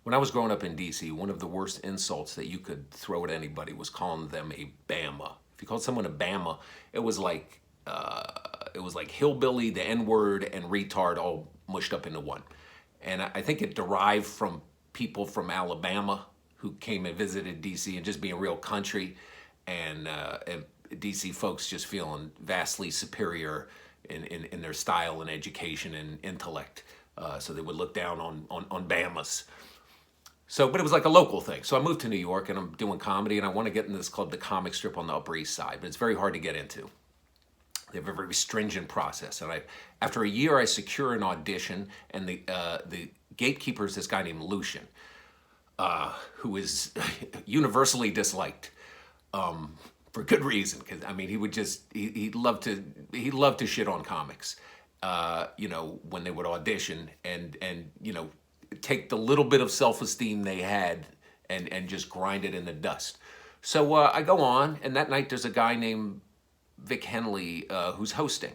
When I was growing up in DC, one of the worst insults that you could throw at anybody was calling them a Bama. If you called someone a Bama, it was like hillbilly, the N-word, and retard all mushed up into one. And I think it derived from people from Alabama who came and visited DC and just being real country, and DC folks just feeling vastly superior in their style and education and intellect. So they would look down on Bamas. So, but it was like a local thing. So I moved to New York and I'm doing comedy and I want to get in this club, the Comic Strip on the Upper East Side, but it's very hard to get into. They have a very stringent process. And after a year, I secure an audition, and the gatekeeper is this guy named Lucian, who is universally disliked for good reason. Because I mean, he loved to shit on comics, when they would audition and take the little bit of self-esteem they had and just grind it in the dust. So I go on, and that night there's a guy named Vic Henley who's hosting,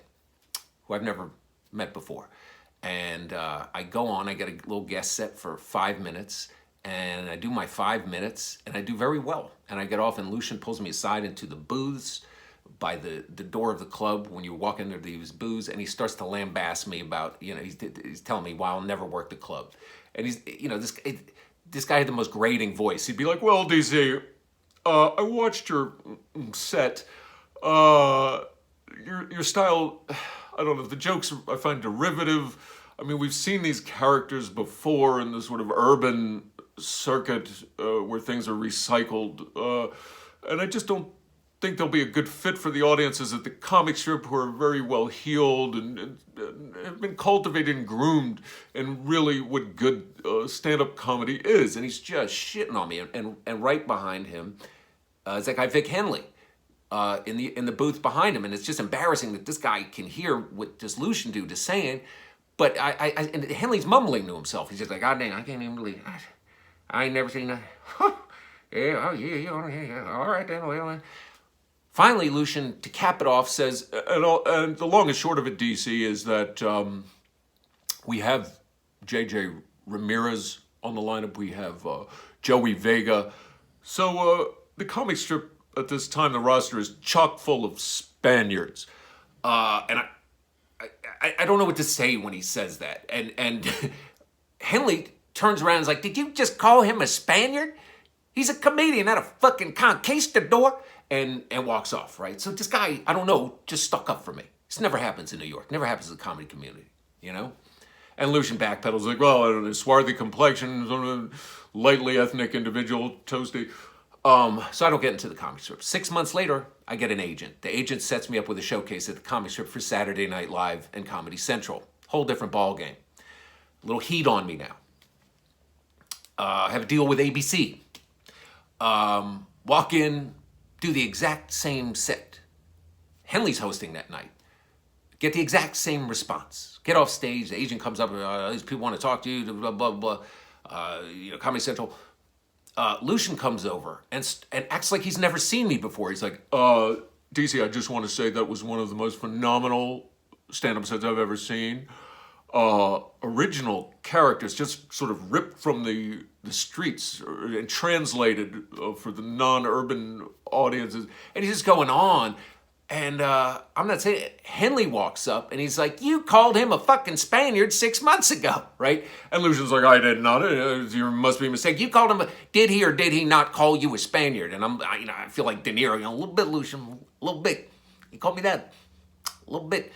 who I've never met before. And I go on, I get a little guest set for 5 minutes, and I do my 5 minutes, and I do very well. And I get off, and Lucian pulls me aside into the booths by the door of the club when you walk into these booths, and he starts to lambast me about, he's telling me why I'll never work the club. And he's, this guy had the most grating voice. He'd be like, well, DC, I watched your set. Your style, I don't know, the jokes I find derivative. I mean, we've seen these characters before in the sort of urban circuit where things are recycled. And I just don't think they'll be a good fit for the audiences at the Comic Strip, who are very well heeled and have been cultivated and groomed and really what good stand-up comedy is. And he's just shitting on me. And right behind him is that guy Vic Henley in the booth behind him. And it's just embarrassing that this guy can hear what this Lucian dude is saying. But and Henley's mumbling to himself. He's just like, God damn, I can't even believe it. I ain't never seen that. Yeah, oh yeah, all right then, well. Finally, Lucian, to cap it off, says, and the long and short of it, DC, is that we have J.J. Ramirez on the lineup. We have Joey Vega. So the Comic Strip at this time, the roster is chock full of Spaniards. And I don't know what to say when he says that. And Henley turns around and is like, did you just call him a Spaniard? He's a comedian, not a fucking conquistador. And walks off, right? So this guy, I don't know, just stuck up for me. This never happens in New York. Never happens in the comedy community, And Lucian backpedals like, well, I don't know, swarthy complexion, lightly ethnic individual, toasty. So I don't get into the Comic Strip. 6 months later, I get an agent. The agent sets me up with a showcase at the Comic Strip for Saturday Night Live and Comedy Central. Whole different ball game. A little heat on me now. Have a deal with ABC. Walk in, do the exact same set. Henley's hosting that night. Get the exact same response. Get off stage, the agent comes up, these people want to talk to you, blah, blah, blah. Comedy Central. Lucian comes over and acts like he's never seen me before. He's like, DC, I just want to say that was one of the most phenomenal stand-up sets I've ever seen. Original characters, just sort of ripped from the streets and translated for the non-urban audiences. And he's just going on. And I'm not saying it. Henley walks up and he's like, you called him a fucking Spaniard 6 months ago, right? And Lucian's like, I did not. You must be a mistake. You called him did he or did he not call you a Spaniard? And I feel like De Niro, a little bit, Lucian, a little bit. He called me that, a little bit.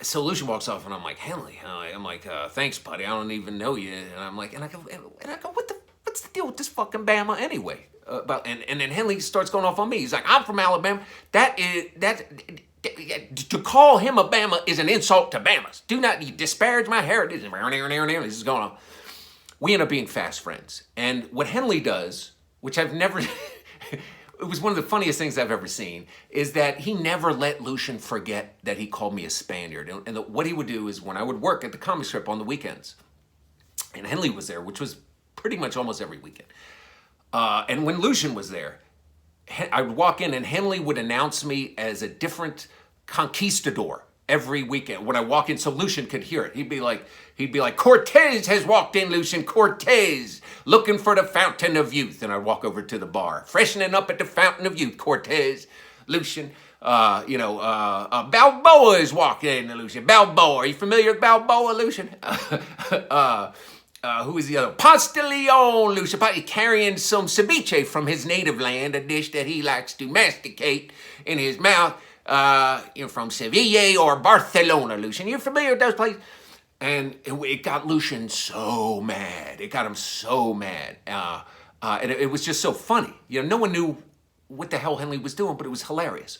So Lucian walks off, and I'm like, Henley. I'm like, thanks, buddy. I don't even know you. And I'm like, and I go, what's the deal with this fucking Bama anyway? And then Henley starts going off on me. He's like, I'm from Alabama. To call him a Bama is an insult to Bamas. Do not disparage my heritage. This is going on. We end up being fast friends. And what Henley does, which I've never... It was one of the funniest things I've ever seen, is that he never let Lucian forget that he called me a Spaniard. And what he would do is when I would work at the Comic Strip on the weekends, and Henley was there, which was pretty much almost every weekend. And when Lucian was there, I would walk in and Henley would announce me as a different conquistador every weekend when I walk in, so Lucian could hear it. He'd be like, Cortez has walked in, Lucian. Cortez, looking for the fountain of youth. And I'd walk over to the bar, freshening up at the fountain of youth. Cortez, Lucian. Balboa is walking in, Lucian. Balboa, are you familiar with Balboa, Lucian? Who is the other? Ponce de Leon, Lucian, carrying some ceviche from his native land, a dish that he likes to masticate in his mouth, from Sevilla or Barcelona, Lucian. You familiar with those places? And it got Lucian so mad. It got him so mad. And it was just so funny. No one knew what the hell Henley was doing, but it was hilarious.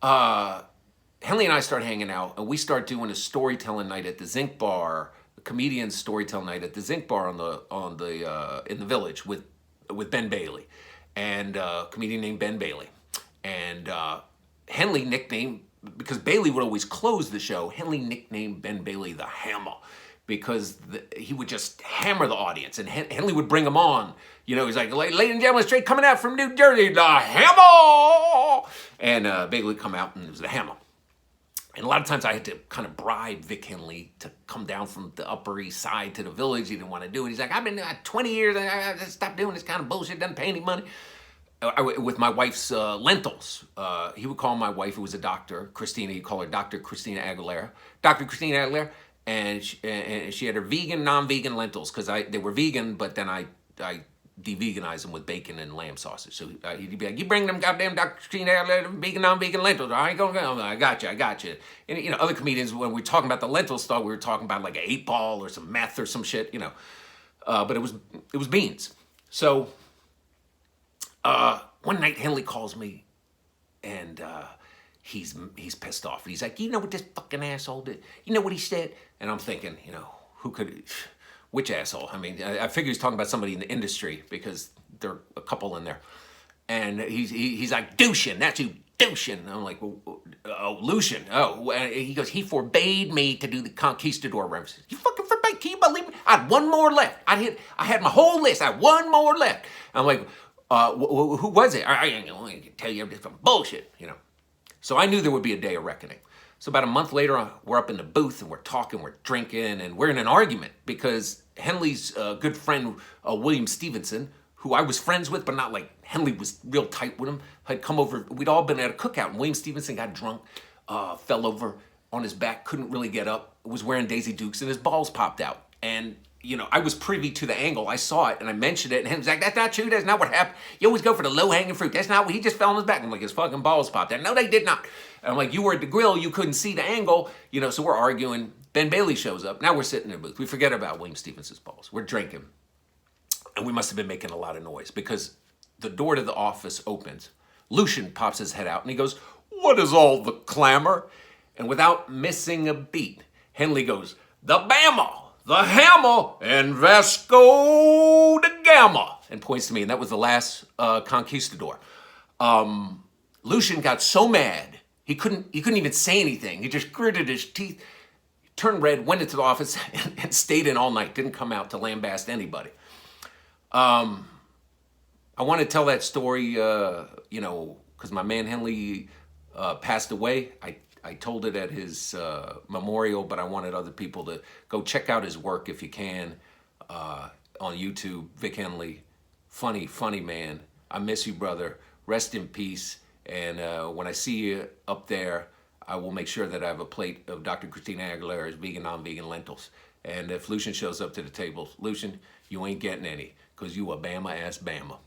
Henley and I started hanging out, and we started doing a storytelling night at the Zinc Bar, comedian's storytelling night at the Zinc Bar in the Village with Ben Bailey, and a comedian named Ben Bailey. And Henley nicknamed, because Bailey would always close the show, Henley nicknamed Ben Bailey the Hammer, because he would just hammer the audience, and Henley would bring him on. He's like, ladies and gentlemen, straight coming out from New Jersey, the Hammer! And Bailey would come out, and it was the Hammer. And a lot of times I had to kind of bribe Vic Henley to come down from the Upper East Side to the Village. He didn't want to do it. He's like, I've been 20 years, I stopped doing this kind of bullshit, doesn't pay any money. With my wife's lentils. He would call my wife, who was a doctor, Christina, he'd call her Dr. Christina Aguilera. Dr. Christina Aguilera, and she had her vegan, non-vegan lentils, because they were vegan, but then I de-veganized them with bacon and lamb sausage. So he'd be like, you bring them goddamn Dr. Christina Aguilera vegan, non-vegan lentils. I ain't gonna go. I got you. And other comedians, when we were talking about the lentils, thought we were talking about like an 8-ball or some meth or some shit, but it was beans. So one night Henley calls me, and he's pissed off. He's like, you know what this fucking asshole did? You know what he said? And I'm thinking, who could, which asshole? I mean, I figure he's talking about somebody in the industry, because there are a couple in there. And he's like, Dushin, that's who, Dushin. And I'm like, oh, Lucian. Oh, and he goes, he forbade me to do the conquistador references. You fucking forbade? Can you believe me? I had one more left. I had my whole list. I had one more left. I'm like, who was it? I ain't gonna tell you some bullshit, So I knew there would be a day of reckoning. So about a month later, we're up in the booth, and we're talking, we're drinking, and we're in an argument, because Henley's good friend, William Stevenson, who I was friends with, but not like Henley was real tight with him, had come over. We'd all been at a cookout, and William Stevenson got drunk, fell over on his back, couldn't really get up, was wearing Daisy Dukes, and his balls popped out. And I was privy to the angle. I saw it, and I mentioned it, and he was like, that's not true. That's not what happened. You always go for the low-hanging fruit. That's not what, he just fell on his back. I'm like, his fucking balls popped out. No, they did not. And I'm like, you were at the grill. You couldn't see the angle. So we're arguing. Ben Bailey shows up. Now we're sitting in the booth. We forget about William Stevenson's balls. We're drinking. And we must have been making a lot of noise, because the door to the office opens. Lucian pops his head out, and he goes, what is all the clamor? And without missing a beat, Henley goes, the Bama, the Hammer, and Vasco da Gama, and points to me, and that was the last conquistador. Lucian got so mad, he couldn't even say anything. He just gritted his teeth, turned red, went into the office, and stayed in all night, didn't come out to lambast anybody. I want to tell that story, because my man Henley passed away. I told it at his memorial, but I wanted other people to go check out his work if you can, on YouTube. Vic Henley, funny man. I miss you, brother. Rest in peace. And when I see you up there, I will make sure that I have a plate of Dr. Christina Aguilera's vegan, non-vegan lentils. And if Lucian shows up to the table, Lucian, you ain't getting any, because you a Bama-ass Bama.